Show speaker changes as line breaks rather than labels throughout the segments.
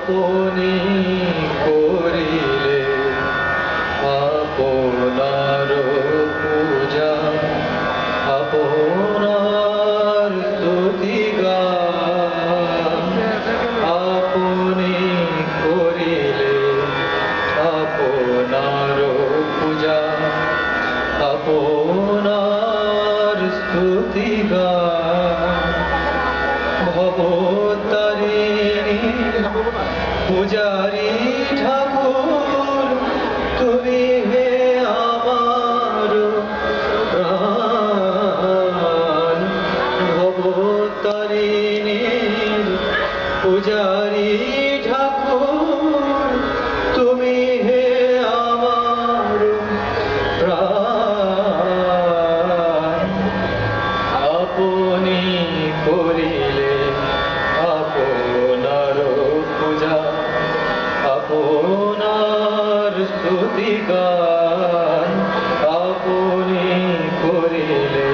আপনি করিলে আপনার পূজা, আপনার স্তুতি গান। আপনি করিলে আপনার পূজা, আপনার স্তুতি গান। ভবতারিণী পূজারি ঠাকুর, তুমি হে আমার প্রাণ। ভবতারিণী পূজারি ঠাকুর, তুমি হে আমার প্রাণ। আপনি করিলে আপনার পূজা, আপনার স্তুতি গান। আপনি করিলে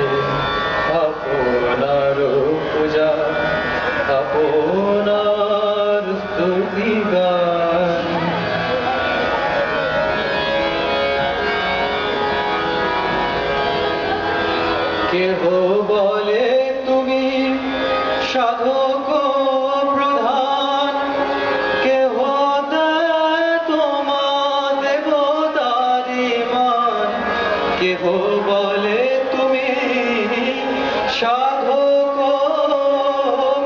আপনার পূজা, আপনার স্তুতি গান। কেহ বলে তুমি সাধক প্রধান, কেহ দেয় তোমা দেবতারি মান। কেহ বলে তুমি সাধক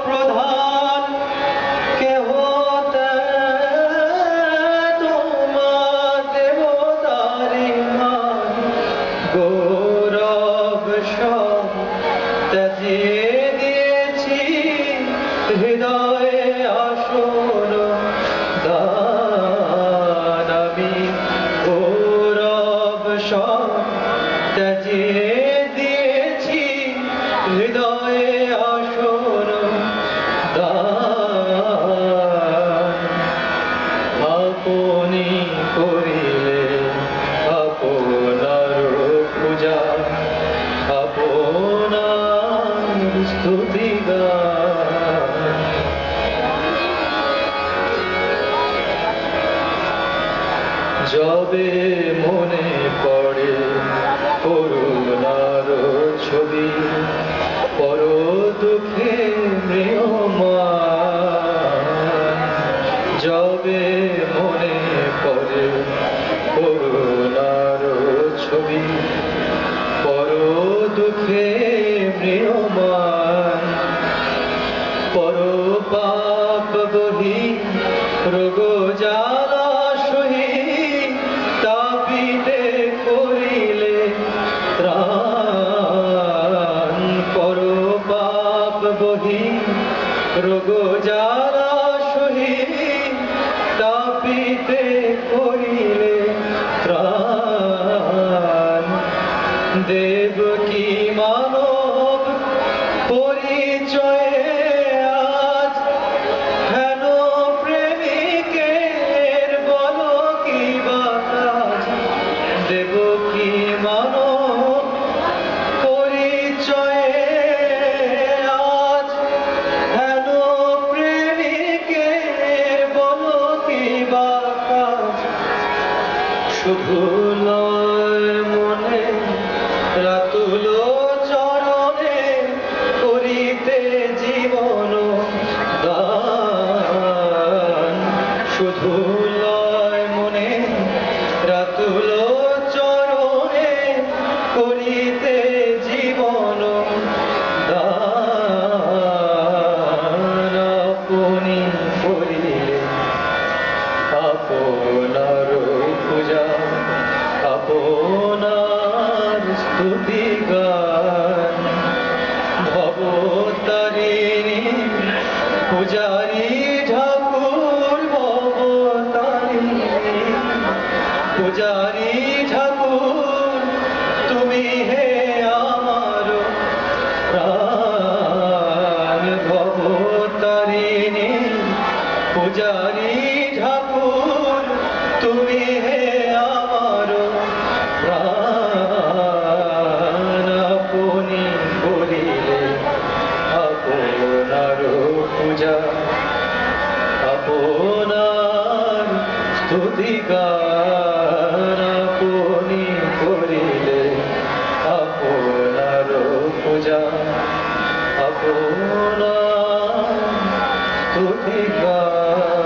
প্রধান, কেহ দেয় তোমা দেবতারি মান। গৌরব সব ত্যাজিয়ে দিয়েছি, হৃদয়ে আসন দান। আমি গৌরব সব ত্যাজিয়ে দিয়েছি, হৃদয়ে আসন দান। আপনি করিলে আপনার পূজা, আপনার স্তুতি গান। যবে মনে পড়ে করুণার ছবি, পর দুঃখে ম্রিয়মান। যবে মনে পড়ে করুণার ছবি, পর দুঃখে ম্রিয়মান। পর পাপ বহি রোগ জ্বালা সহি, তাপিতে করিলে ত্রাণ। পর পাপ বহি রোগ জ্বালা সহি, তাপিতে করিলে ত্রাণ। দেবকী মানব পরিচয়ে আজ, হেন প্রেমিকের বলো কি বা কাজ। দেবকী মানব পরিচয়ে আজ, হেন প্রেমিকের বলো কি বা কাজ। শুধু নয় মনে রাতুল চরণে, করিতে জীবন দান। শুধু লয় মনে রাতুল চরণে, করিতে জীবন দান। আপনি করিলে আপনার পূজা, আপনার স্তুতি গান। ভবতারিণী পূজারি ঠাকুর, ভবতারিণী পূজারি ঠাকুর, তুমি হে আমার প্রাণ। ভবতারিণী পূজারি ঠাকুর, তুমি হে আমার প্রাণ। আপনি করিলে আপনার পূজা, আপনার স্তুতিগান আপনি করিলে আপনার পূজা আপনার স্তুতিগান